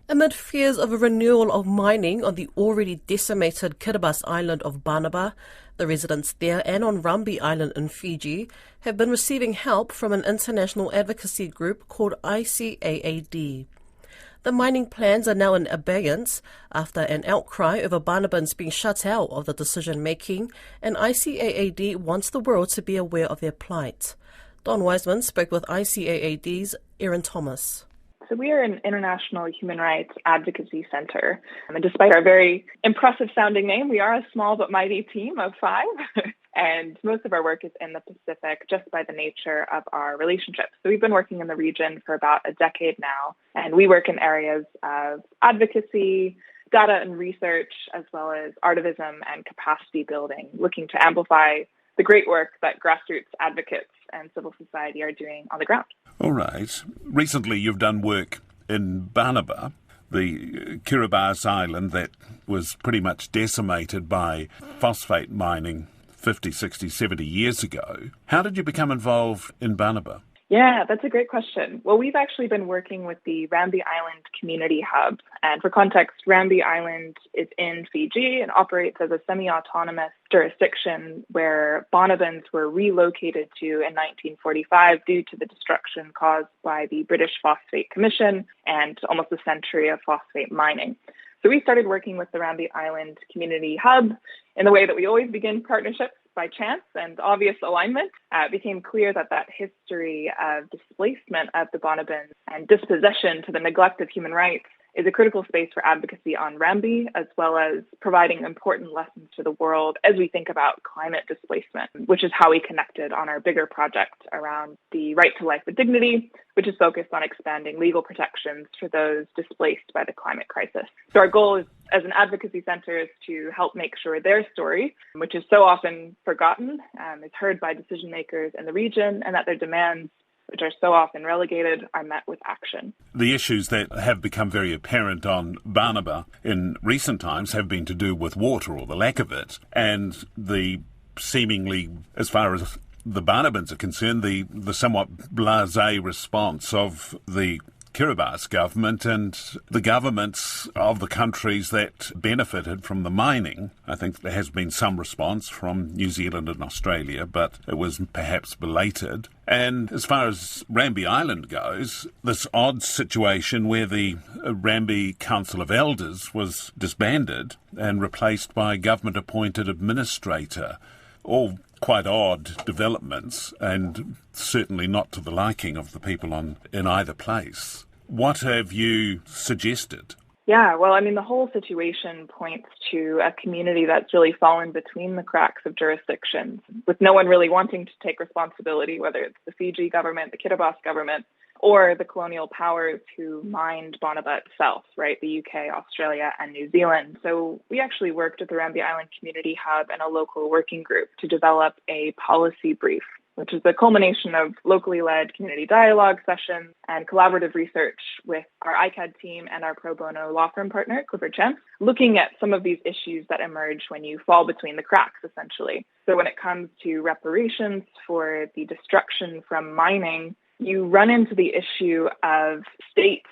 Amid fears of a renewal of mining on the already decimated Kiribati island of Banaba, the residents there and on Rambi Island in Fiji have been receiving help from an international advocacy group called ICAAD. The mining plans are now in abeyance after an outcry over Banabans being shut out of the decision-making, and ICAAD wants the world to be aware of their plight. Don Wiseman spoke with ICAAD's Erin Thomas. So we are an international human rights advocacy center. And despite our very impressive sounding name, we are a small but mighty team of 5. And most of our work is in the Pacific just by the nature of our relationships. So we've been working in the region for about a decade now. And we work in areas of advocacy, data and research, as well as artivism and capacity building, looking to amplify the great work that grassroots advocates and civil society are doing on the ground. All right. Recently you've done work in Banaba, the Kiribati island that was pretty much decimated by phosphate mining 50, 60, 70 years ago. How did you become involved in Banaba? Yeah, that's a great question. Well, we've actually been working with the Rambi Island Community Hub. And for context, Rambi Island is in Fiji and operates as a semi-autonomous jurisdiction where Banabans were relocated to in 1945 due to the destruction caused by the British Phosphate Commission and almost a century of phosphate mining. So we started working with the Rambi Island Community Hub in the way that we always begin partnerships, by chance and obvious alignment. It became clear that history of displacement of the Banabans and dispossession to the neglect of human rights is a critical space for advocacy on Rambi, as well as providing important lessons to the world as we think about climate displacement, which is how we connected on our bigger project around the right to life with dignity, which is focused on expanding legal protections for those displaced by the climate crisis. So our goal is, as an advocacy center, is to help make sure their story, which is so often forgotten, is heard by decision makers in the region, and that their demands, which are so often relegated, are met with action. The issues that have become very apparent on Banaba in recent times have been to do with water, or the lack of it, and the seemingly, as far as the Banabans are concerned, the somewhat blasé response of the Kiribati government and the governments of the countries that benefited from the mining. I think there has been some response from New Zealand and Australia, but it was perhaps belated. And as far as Rambi Island goes, this odd situation where the Rambi Council of Elders was disbanded and replaced by a government-appointed administrator. All quite odd developments, and certainly not to the liking of the people in either place. What have you suggested? Yeah, well, the whole situation points to a community that's really fallen between the cracks of jurisdictions, with no one really wanting to take responsibility, whether it's the Fiji government, the Kiribati government, or the colonial powers who mined Banaba itself, right? The UK, Australia, and New Zealand. So we actually worked with the Rambi Island Community Hub and a local working group to develop a policy brief, which is the culmination of locally led community dialogue sessions and collaborative research with our ICAAD team and our pro bono law firm partner, Clifford Chance, looking at some of these issues that emerge when you fall between the cracks, essentially. So when it comes to reparations for the destruction from mining, you run into the issue of states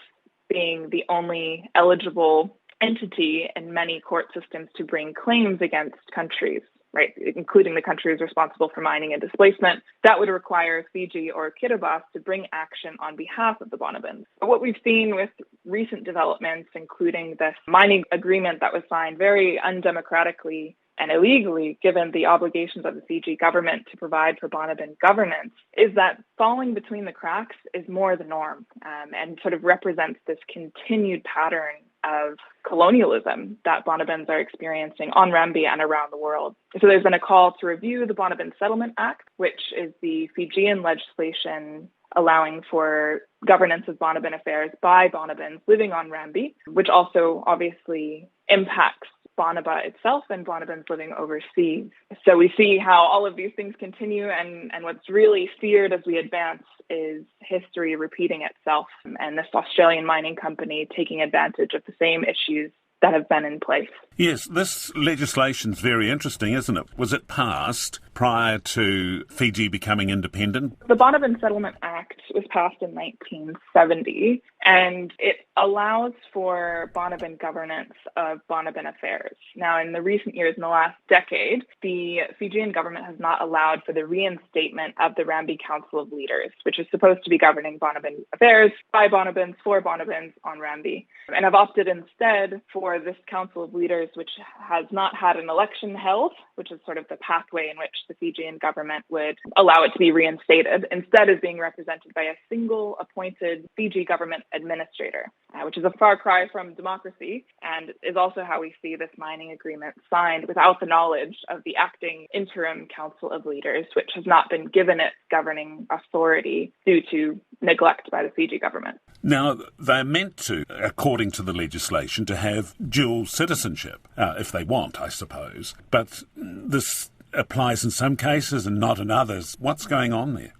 being the only eligible entity in many court systems to bring claims against countries, right, including the countries responsible for mining and displacement. That would require Fiji or Kiribati to bring action on behalf of the Banabans. But what we've seen with recent developments, including this mining agreement that was signed very undemocratically and illegally, given the obligations of the Fiji government to provide for Banaban governance, is that falling between the cracks is more the norm, and sort of represents this continued pattern of colonialism that Banabans are experiencing on Rambi and around the world. So there's been a call to review the Banaban Settlement Act, which is the Fijian legislation allowing for governance of Banaban affairs by Banabans living on Rambi, which also obviously impacts Banaba itself and Banabans living overseas. So we see how all of these things continue, and what's really feared as we advance is history repeating itself and this Australian mining company taking advantage of the same issues that have been in place. Yes, this legislation's very interesting, isn't it? Was it passed prior to Fiji becoming independent? The Banaban Settlement Act was passed in 1970, And it allows for Banaban governance of Banaban affairs. Now, in the recent years, in the last decade, the Fijian government has not allowed for the reinstatement of the Rambi Council of Leaders, which is supposed to be governing Banaban affairs by Banabans for Banabans on Rambi, and have opted instead for this Council of Leaders, which has not had an election held, which is sort of the pathway in which the Fijian government would allow it to be reinstated. Instead, is being represented by a single appointed Fiji government administrator, which is a far cry from democracy, and is also how we see this mining agreement signed without the knowledge of the acting interim Council of Leaders, which has not been given its governing authority due to neglect by the Fiji government. Now, they're meant to, according to the legislation, to have dual citizenship, if they want, I suppose. But this applies in some cases and not in others. What's going on there?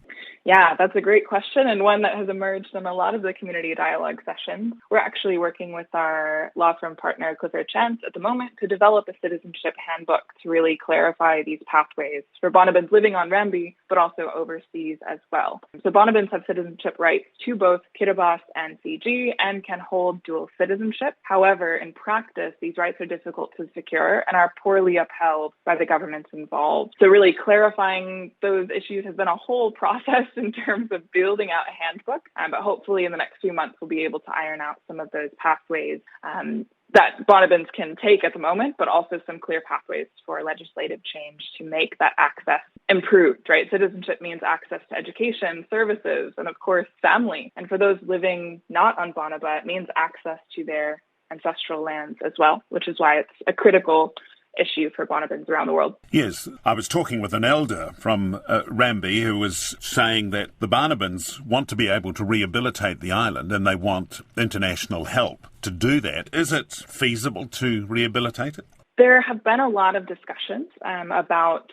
Yeah, that's a great question, and one that has emerged in a lot of the community dialogue sessions. We're actually working with our law firm partner, Clifford Chance, at the moment to develop a citizenship handbook to really clarify these pathways for Banabans living on Rambi, but also overseas as well. So Banabans have citizenship rights to both Kiribati and Fiji and can hold dual citizenship. However, in practice, these rights are difficult to secure and are poorly upheld by the governments involved. So really clarifying those issues has been a whole process in terms of building out a handbook, but hopefully in the next few months we'll be able to iron out some of those pathways that Banabans can take at the moment, but also some clear pathways for legislative change to make that access improved, right? Citizenship means access to education, services, and of course, family. And for those living not on Banaba, it means access to their ancestral lands as well, which is why it's a critical issue for Banabans around the world. Yes, I was talking with an elder from Rambi who was saying that the Banabans want to be able to rehabilitate the island and they want international help to do that. Is it feasible to rehabilitate it? There have been a lot of discussions about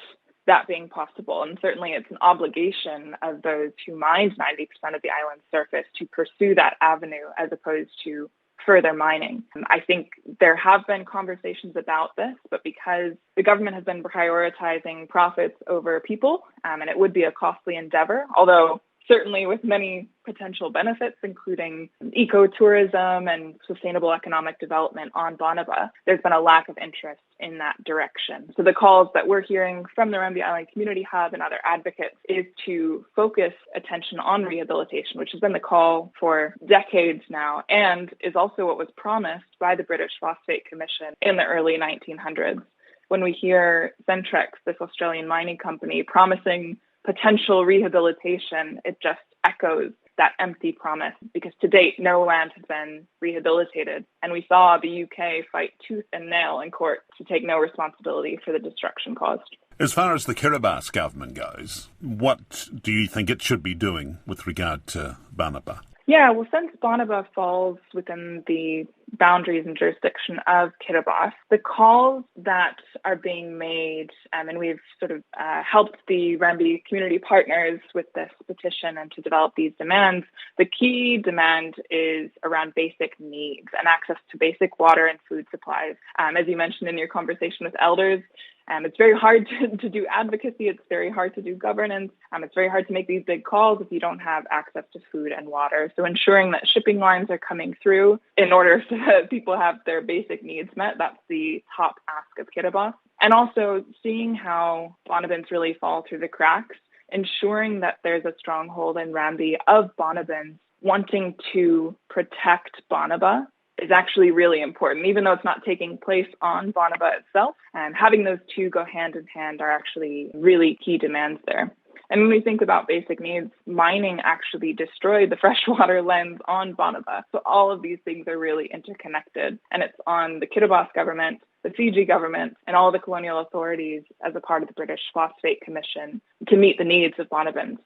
that being possible, and certainly it's an obligation of those who mined 90% of the island's surface to pursue that avenue as opposed to further mining. I think there have been conversations about this, but because the government has been prioritizing profits over people, and it would be a costly endeavor, although certainly with many potential benefits, including ecotourism and sustainable economic development on Banaba, there's been a lack of interest in that direction. So the calls that we're hearing from the Rambi Island Community Hub and other advocates is to focus attention on rehabilitation, which has been the call for decades now, and is also what was promised by the British Phosphate Commission in the early 1900s. When we hear Centrex, this Australian mining company, promising potential rehabilitation, it just echoes that empty promise, because to date, no land has been rehabilitated. And we saw the UK fight tooth and nail in court to take no responsibility for the destruction caused. As far as the Kiribati government goes, what do you think it should be doing with regard to Banaba? Yeah, well, since Banaba falls within the boundaries and jurisdiction of Kiribati, the calls that are being made, and we've sort of helped the Rambi community partners with this petition and to develop these demands. The key demand is around basic needs and access to basic water and food supplies. As you mentioned in your conversation with elders, it's very hard to do advocacy. It's very hard to do governance. It's very hard to make these big calls if you don't have access to food and water. So ensuring that shipping lines are coming through in order so that people have their basic needs met, that's the top ask of Kiribati. And also seeing how Banabans really fall through the cracks, ensuring that there's a stronghold in Rambi of Banabans wanting to protect Banaba is actually really important, even though it's not taking place on Banaba itself. And having those two go hand in hand are actually really key demands there. And when we think about basic needs, mining actually destroyed the freshwater lens on Banaba. So all of these things are really interconnected. And it's on the Kiribati government, the Fiji government, and all the colonial authorities as a part of the British Phosphate Commission to meet the needs of Banabans.